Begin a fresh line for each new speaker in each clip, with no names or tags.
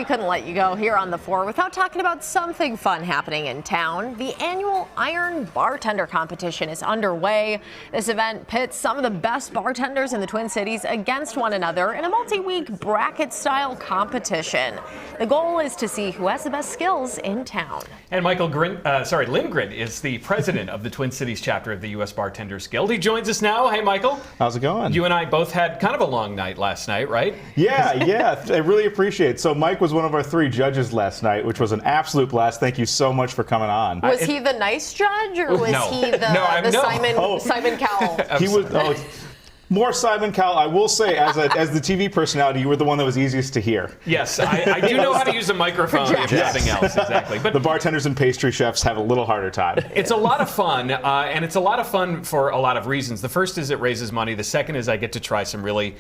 we couldn't let you go here on The Four without talking about something fun happening in town. The annual Iron Bartender competition is underway. This event pits some of the best bartenders in the Twin Cities against one another in a multi-week bracket-style competition. The goal is to see who has the best skills in town.
And Lindgren is the president of the Twin Cities chapter of the U.S. Bartenders Guild. He joins us now. Hey, Michael.
How's it going?
You and I both had kind of a long night last night, right?
Yeah, I really appreciate it. So Mike was one of our 3 judges last night, which was an absolute blast. Thank you so much for coming on.
Was he the nice judge, or was he the Simon Cowell?
He was. More Simon Cowell. I will say, as the TV personality, you were the one that was easiest to hear.
Yes, I do know how to use a microphone, if nothing else. Exactly. But
the bartenders and pastry chefs have a little harder time.
It's a lot of fun, and it's a lot of fun for a lot of reasons. The first is it raises money. The second is I get to try some really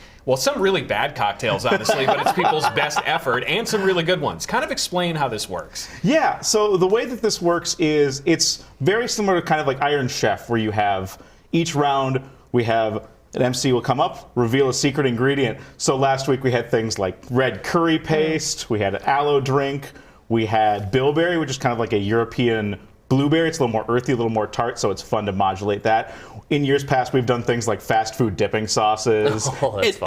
bad cocktails, honestly, but it's people's best effort, and some really good ones. Kind of explain how this works.
Yeah, so the way that this works is it's very similar to kind of like Iron Chef, where you have each round, we have an MC will come up, reveal a secret ingredient. So last week we had things like red curry paste, we had an aloe drink, we had bilberry, which is kind of like a European blueberry. It's a little more earthy, a little more tart, so it's fun to modulate that. In years past, we've done things like fast food dipping sauces.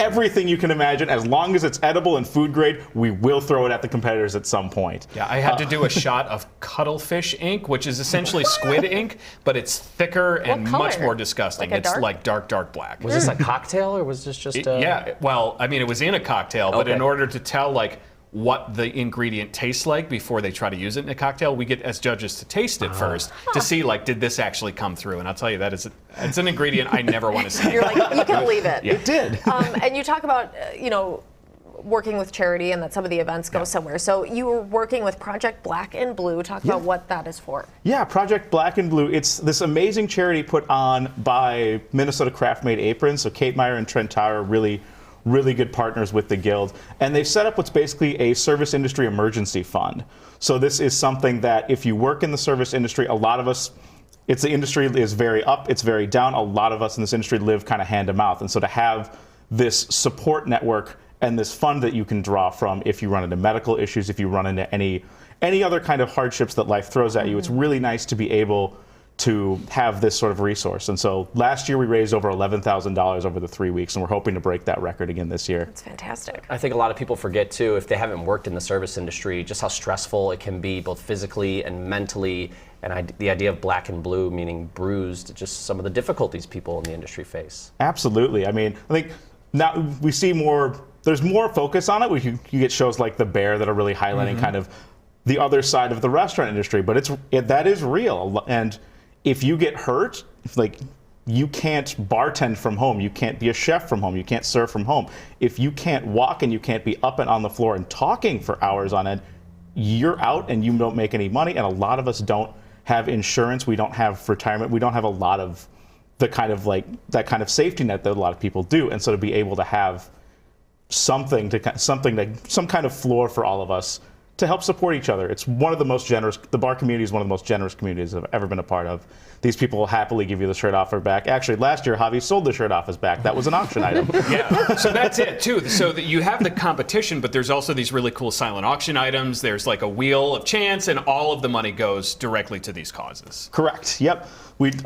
Everything you can imagine. As long as it's edible and food grade, we will throw it at the competitors at some point.
Yeah, I had to do a shot of cuttlefish ink, which is essentially squid ink, but it's thicker and much more disgusting. It's like dark black.
Was this a cocktail, or was this just a...
Yeah, well, I mean, it was in a cocktail, but in order to tell, like, what the ingredient tastes like before they try to use it in a cocktail, we get as judges to taste it first to see, like, did this actually come through? And I'll tell you, it's an ingredient I never want to see.
You're like, you can believe it.
Yeah.
It did.
And you talk about, working with charity and that some of the events go somewhere. So you were working with Project Black and Blue. Talk about what that is for.
Yeah, Project Black and Blue. It's this amazing charity put on by Minnesota Craft Made Aprons. So Kate Meyer and Trent Tower really good partners with the Guild. And they've set up what's basically a service industry emergency fund. So this is something that if you work in the service industry, a lot of us, the industry is very up, it's very down. A lot of us in this industry live kind of hand to mouth. And so to have this support network and this fund that you can draw from if you run into medical issues, if you run into any other kind of hardships that life throws at you, it's really nice to be able to have this sort of resource. And so last year we raised over $11,000 over the 3 weeks, and we're hoping to break that record again this year.
That's fantastic.
I think a lot of people forget too, if they haven't worked in the service industry, just how stressful it can be both physically and mentally. And the idea of black and blue, meaning bruised, just some of the difficulties people in the industry face.
Absolutely. I mean, I think now we see there's more focus on it. You get shows like The Bear that are really highlighting kind of the other side of the restaurant industry, but that is real. And if you get hurt, like, you can't bartend from home, you can't be a chef from home, you can't serve from home. If you can't walk and you can't be up and on the floor and talking for hours on end, you're out and you don't make any money. And a lot of us don't have insurance, we don't have retirement, we don't have a lot of the kind of that kind of safety net that a lot of people do. And so to be able to have some kind of floor for all of us to help support each other. It's one of the most generous, the bar community is one of the most generous communities I've ever been a part of. These people will happily give you the shirt off their back. Actually, last year, Javi sold the shirt off his back. That was an auction item.
Yeah, so that's it, too. So that you have the competition, but there's also these really cool silent auction items. There's like a wheel of chance, and all of the money goes directly to these causes.
Correct, yep.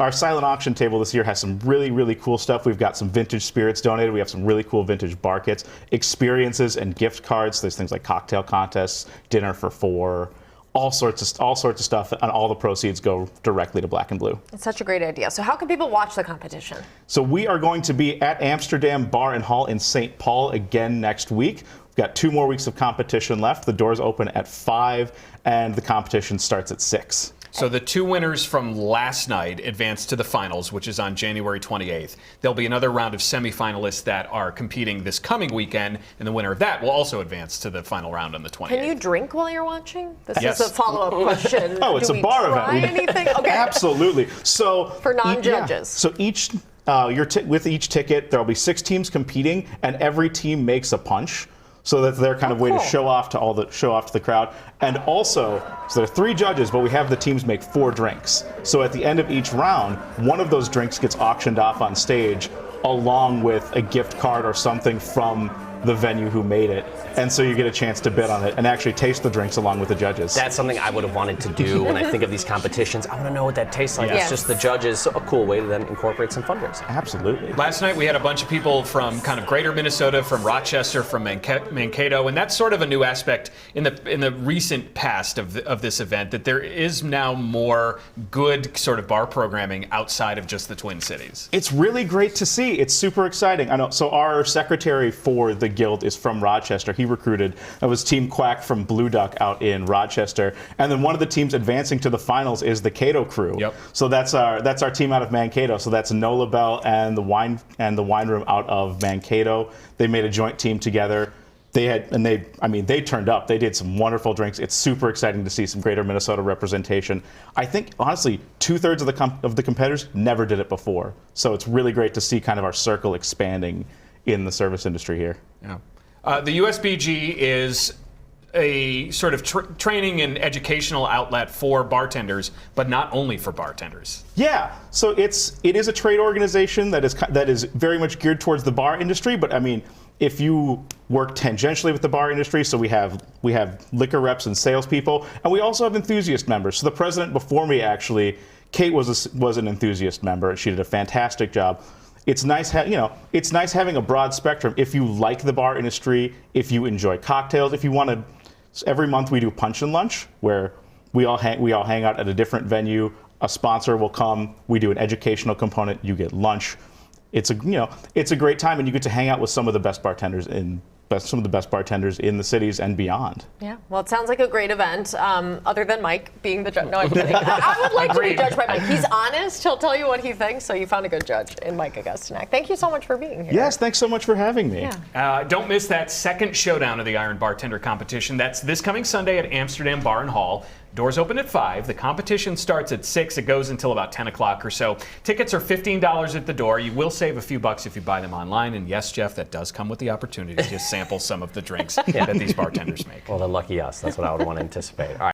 Our silent auction table this year has some really cool stuff. We've got some vintage spirits donated. We have some really cool vintage bar kits, experiences, and gift cards. There's things like cocktail contests, dinner for 4, all sorts of stuff, and all the proceeds go directly to Black and Blue.
It's such a great idea. So how can people watch the competition?
So we are going to be at Amsterdam Bar and Hall in St. Paul again next week. We've got 2 more weeks of competition left. The doors open at 5, and the competition starts at 6.
So the 2 winners from last night advanced to the finals, which is on January 28th. There'll be another round of semifinalists that are competing this coming weekend, and the winner of that will also advance to the final round on the 28th.
Can you drink while you're watching? This
Yes.
is a follow-up question.
Oh, it's a bar event.
Anything? Okay.
Absolutely. So
for non-judges.
So each with each ticket, there'll be 6 teams competing, and every team makes a punch. So that's their kind of way to show off to the crowd. And also, so there are 3 judges, but we have the teams make 4 drinks. So at the end of each round, one of those drinks gets auctioned off on stage, along with a gift card or something from the venue who made it. And so you get a chance to bid on it and actually taste the drinks along with the judges.
That's something I would have wanted to do when I think of these competitions. I want to know what that tastes like.
Yes.
It's just the judges. So a cool way to then incorporate some fundraising.
Absolutely.
Last night we had a bunch of people from kind of greater Minnesota, from Rochester, from Mankato, and that's sort of a new aspect in the recent past of this event, that there is now more good sort of bar programming outside of just the Twin Cities.
It's really great to see. It's super exciting. I know. So our secretary for the guild is from Rochester. He recruited. That was Team Quack from Blue Duck out in Rochester, and then one of the teams advancing to the finals is the Cato crew.
Yep.
So that's our team out of Mankato. So that's Nola Bell and the wine room out of Mankato. They made a joint team together. They turned up. They did some wonderful drinks. It's super exciting to see some greater Minnesota representation. I think, honestly, 2/3 of the competitors never did it before. So it's really great to see kind of our circle expanding in the service industry here.
Yeah. The USBG is a sort of training and educational outlet for bartenders, but not only for bartenders.
Yeah, so it is a trade organization that is very much geared towards the bar industry. But I mean, if you work tangentially with the bar industry, so we have liquor reps and salespeople, and we also have enthusiast members. So the president before me, actually, Kate was an enthusiast member. She did a fantastic job. It's nice, it's nice having a broad spectrum. If you like the bar industry, if you enjoy cocktails, if you want to. Every month we do Punch and Lunch, where we all hang out at a different venue. A sponsor will come. We do an educational component. You get lunch. It's a great time, and you get to hang out with some of the best bartenders in the cities and beyond.
Yeah, well, it sounds like a great event. Other than Mike being the judge. No, I'm kidding. I would like to be judged by Mike. He's honest. He'll tell you what he thinks. So you found a good judge in Mike Augustinak. Thank you so much for being here.
Yes, thanks so much for having me.
Yeah.
Don't miss that second showdown of the Iron Bartender competition. That's this coming Sunday at Amsterdam Bar and Hall. Doors open at 5. The competition starts at 6. It goes until about 10 o'clock or so. Tickets are $15 at the door. You will save a few bucks if you buy them online. And yes, Jeff, that does come with the opportunity to sample some of the drinks that these bartenders make.
Well, then lucky us. That's what I would want to anticipate. All right.